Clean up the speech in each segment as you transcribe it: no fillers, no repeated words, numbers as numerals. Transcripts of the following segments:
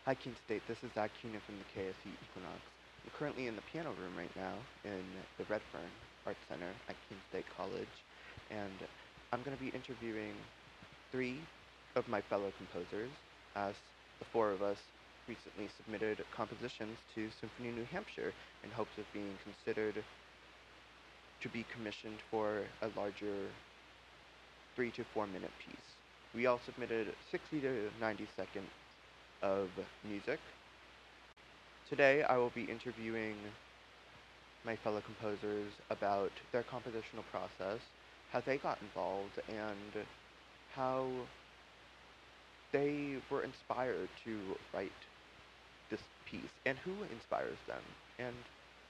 Hi, Keene State. This is Zach Keene from the KSE Equinox. I'm currently in the piano room right now in the Redfern Arts Center at Keene State College, and I'm going to be interviewing three of my fellow composers, as the four of us recently submitted compositions to Symphony New Hampshire in hopes of being considered to be commissioned for a larger 3 to 4 minute piece. We all submitted 60 to 90 seconds of music. Today, I will be interviewing my fellow composers about their compositional process, how they got involved, and how they were inspired to write this piece, and who inspires them, and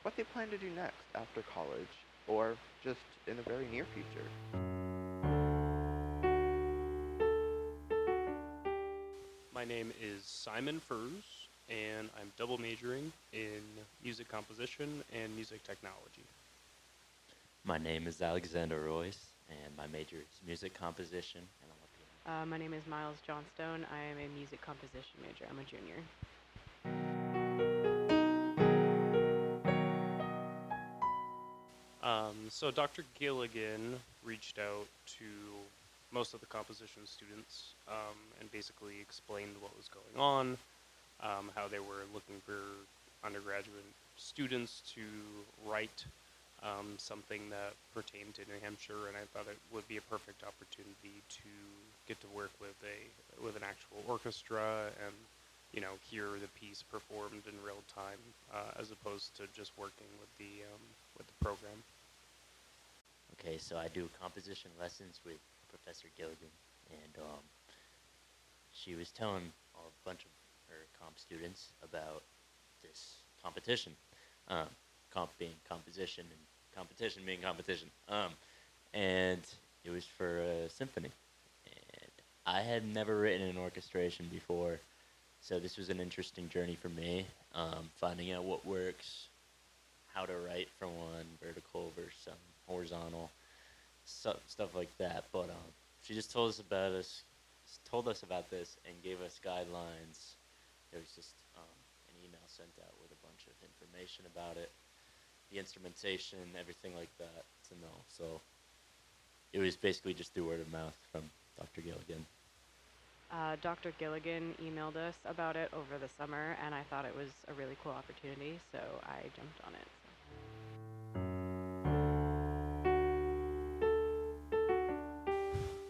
what they plan to do next after college, or just in the very near future. My name is Simon Furze, and I'm double majoring in music composition and music technology. My name is Alexander Royce, and my major is music composition, and I'm a pianist. My name is Miles Johnstone. I am a music composition major. I'm a junior. So Dr. Gilligan reached out to most of the composition students and basically explained what was going on, how they were looking for undergraduate students to write something that pertained to New Hampshire, and I thought it would be a perfect opportunity to get to work with an actual orchestra and hear the piece performed in real time, as opposed to just working with the program. Okay, so I do composition lessons with Professor Gilligan, and she was telling a bunch of her comp students about this competition. Um, Comp being composition, and competition being competition. And it was for a symphony, and I had never written an orchestration before, so this was an interesting journey for me, finding out what works, how to write from one vertical versus horizontal, stuff like that. But she just told us about this, and gave us guidelines. There was just an email sent out with a bunch of information about it, the instrumentation, everything like that to know. So it was basically just through word of mouth from Dr. Gilligan. Dr. Gilligan emailed us about it over the summer, and I thought it was a really cool opportunity, so I jumped on it.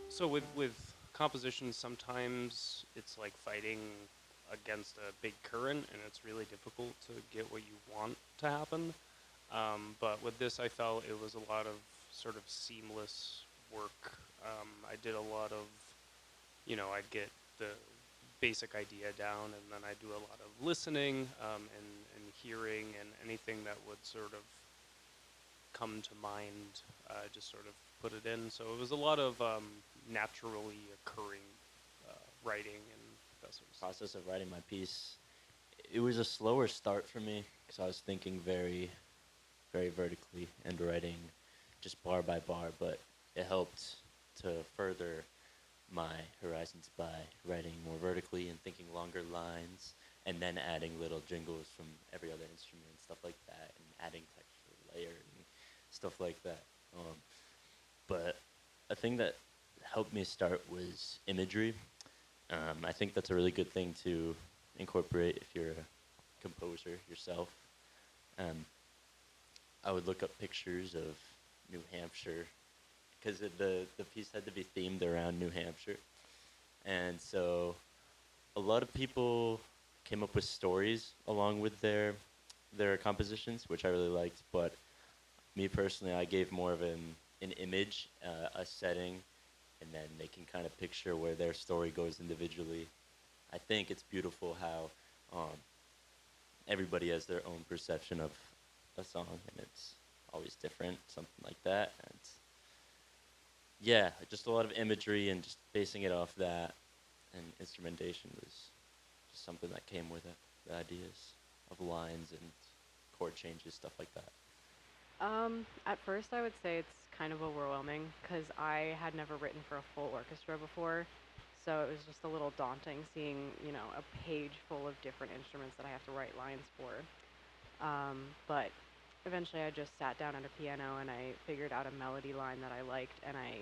So with composition, sometimes it's like fighting against a big current, and it's really difficult to get what you want to happen. But with this, I felt it was a lot of sort of seamless work. I did a lot of, I'd get the basic idea down, and then I do a lot of listening and hearing, and anything that would sort of come to mind, just sort of put it in. So it was a lot of naturally occurring writing and that sort of stuff. Process of writing my piece, it was a slower start for me because I was thinking very, very vertically and writing just bar by bar, but it helped to further my horizons by writing more vertically and thinking longer lines, and then adding little jingles from every other instrument, stuff like that, and adding texture layer and stuff like that. But a thing that helped me start was imagery. I think that's a really good thing to incorporate if you're a composer yourself. Um, I would look up pictures of New Hampshire because the piece had to be themed around New Hampshire, and so a lot of people came up with stories along with their compositions, which I really liked. But me personally, I gave more of an image, a setting, and then they can kind of picture where their story goes individually. I think it's beautiful how everybody has their own perception of a song, and it's always different, something like that. And yeah, just a lot of imagery and just basing it off that, and instrumentation was just something that came with it. The ideas of lines and chord changes, stuff like that. At first, I would say it's kind of overwhelming because I had never written for a full orchestra before. So it was just a little daunting seeing, a page full of different instruments that I have to write lines for. But eventually I just sat down at a piano and I figured out a melody line that I liked, and I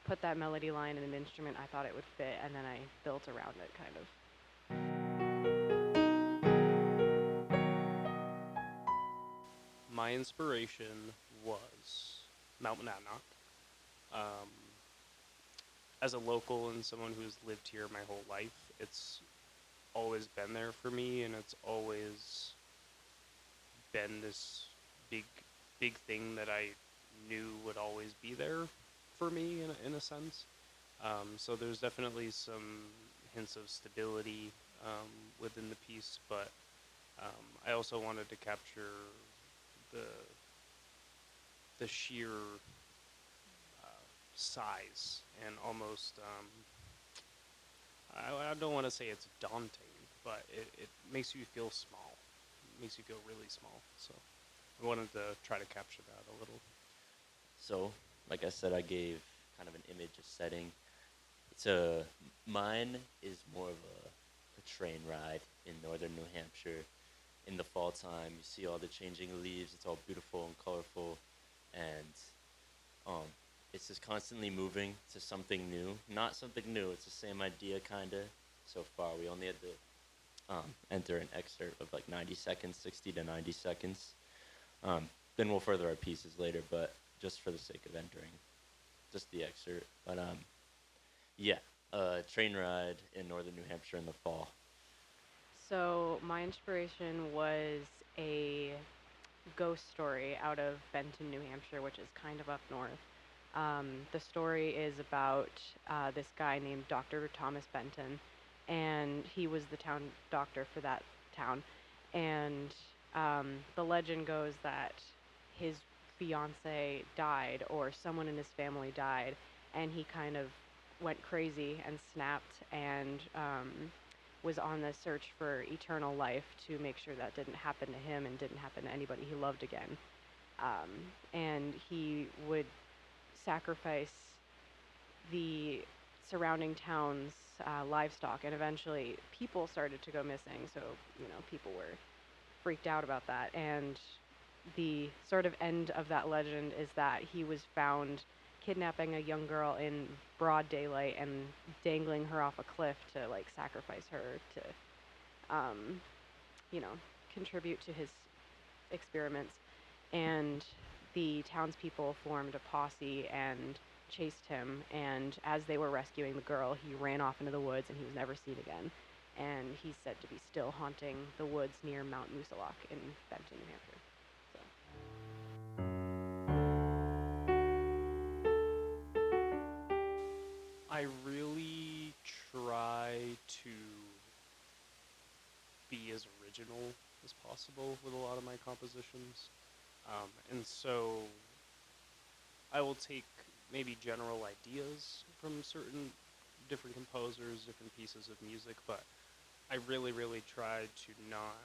put that melody line in an instrument I thought it would fit, and then I built around it kind of. My inspiration was Mount Monadnock. Um, as a local and someone who's lived here my whole life, it's always been there for me, and it's always been this big, big thing that I knew would always be there for me in a sense. So there's definitely some hints of stability within the piece, but I also wanted to capture the sheer size and almost I don't want to say it's daunting, but it makes you feel small. It makes you feel really small. So I wanted to try to capture that a little. So, like I said, I gave kind of an image, a setting. Mine is more of a train ride in northern New Hampshire. In the fall time, you see all the changing leaves. It's all beautiful and colorful, and um, it's just constantly moving to something new. Not something new. It's the same idea, kinda. So far, we only had to enter an excerpt of like 90 seconds, 60 to 90 seconds. Then we'll further our pieces later, but just for the sake of entering, just the excerpt. But yeah, train ride in northern New Hampshire in the fall. So my inspiration was a ghost story out of Benton, New Hampshire, which is kind of up north. The story is about this guy named Dr. Thomas Benton, and he was the town doctor for that town. And the legend goes that his fiance died, or someone in his family died, and he kind of went crazy and snapped, and was on the search for eternal life to make sure that didn't happen to him and didn't happen to anybody he loved again. And he would sacrifice the surrounding towns' livestock, and eventually people started to go missing. So, people were freaked out about that. And the sort of end of that legend is that he was found kidnapping a young girl in broad daylight and dangling her off a cliff to like sacrifice her to, um, you know, contribute to his experiments. And the townspeople formed a posse and chased him. And as they were rescuing the girl, he ran off into the woods and he was never seen again. And he's said to be still haunting the woods near Mount Moosilauke in Benton, New Hampshire. I really try to be as original as possible with a lot of my compositions. And so I will take maybe general ideas from certain different composers, different pieces of music, but I really, really try to not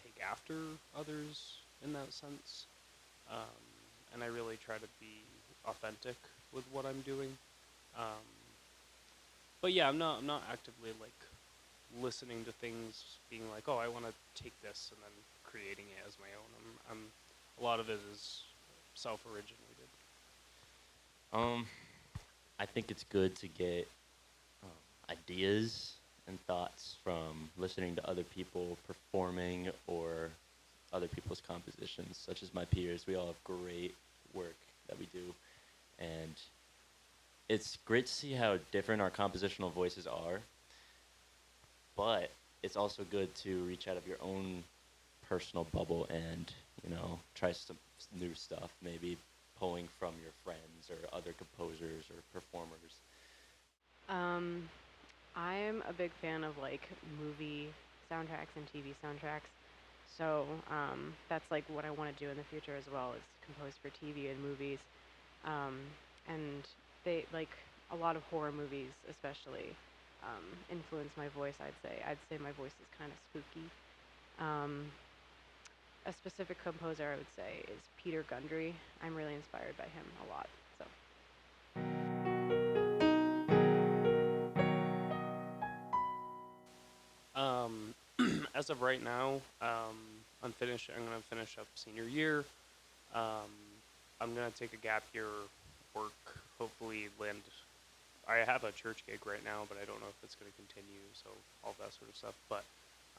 take after others in that sense. Um, and I really try to be authentic with what I'm doing. Um, but yeah, I'm not actively like listening to things, being like, oh, I want to take this and then creating it as my own. A lot of it is self-originated. I think it's good to get ideas and thoughts from listening to other people performing or other people's compositions, such as my peers. We all have great work that we do, and it's great to see how different our compositional voices are, but it's also good to reach out of your own personal bubble and, try some new stuff, maybe pulling from your friends or other composers or performers. Um, I'm a big fan of like movie soundtracks and TV soundtracks. So that's like what I want to do in the future as well, is compose for TV and movies. Um, and they like a lot of horror movies, especially, influence my voice. I'd say my voice is kind of spooky. Um, a specific composer I would say is Peter Gundry. I'm really inspired by him a lot. So Um, as of right now, I'm gonna finish up senior year. Um, I'm gonna take a gap year, work, hopefully land. I have a church gig right now, but I don't know if it's gonna continue. So all that sort of stuff. But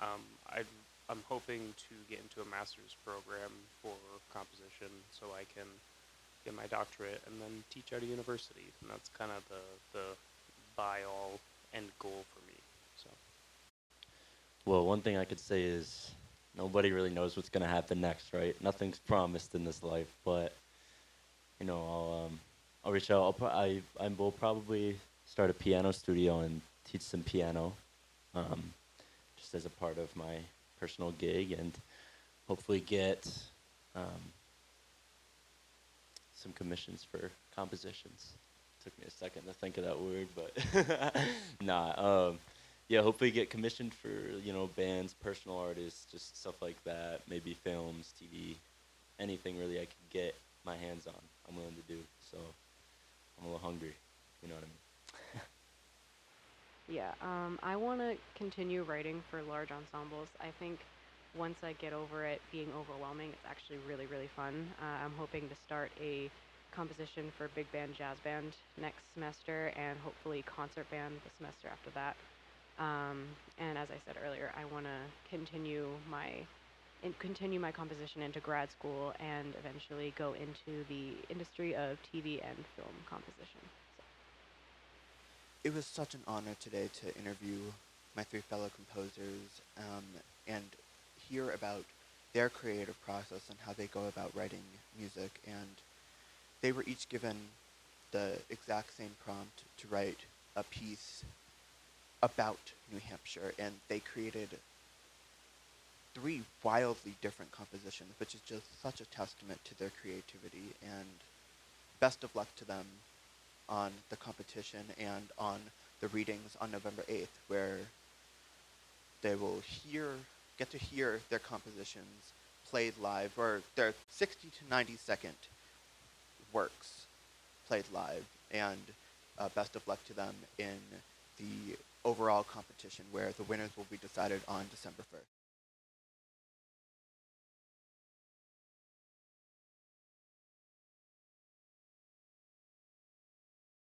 um, I I'm hoping to get into a master's program for composition, so I can get my doctorate and then teach at a university. And that's kind of the by all end goal for me. So. Well, one thing I could say is nobody really knows what's gonna happen next, right? Nothing's promised in this life, but I'll reach out. I will probably start a piano studio and teach some piano, um, just as a part of my personal gig, and hopefully get um, some commissions for compositions. Took me a second to think of that word, but nah. Yeah, hopefully get commissioned for bands, personal artists, just stuff like that. Maybe films, TV, anything really I could get my hands on. I'm willing to do. So I'm a little hungry. You know what I mean? Yeah, I want to continue writing for large ensembles. I think once I get over it being overwhelming, it's actually really, really fun. I'm hoping to start a composition for big band, jazz band next semester, and hopefully concert band the semester after that. And as I said earlier, I want to continue my composition into grad school and eventually go into the industry of TV and film composition. So. It was such an honor today to interview my three fellow composers and hear about their creative process and how they go about writing music. And they were each given the exact same prompt to write a piece about New Hampshire, and they created three wildly different compositions, which is just such a testament to their creativity. And best of luck to them on the competition and on the readings on November 8th, where they will get to hear their compositions played live, or their 60 to 90-second works played live. And best of luck to them in the overall competition, where the winners will be decided on December 1st.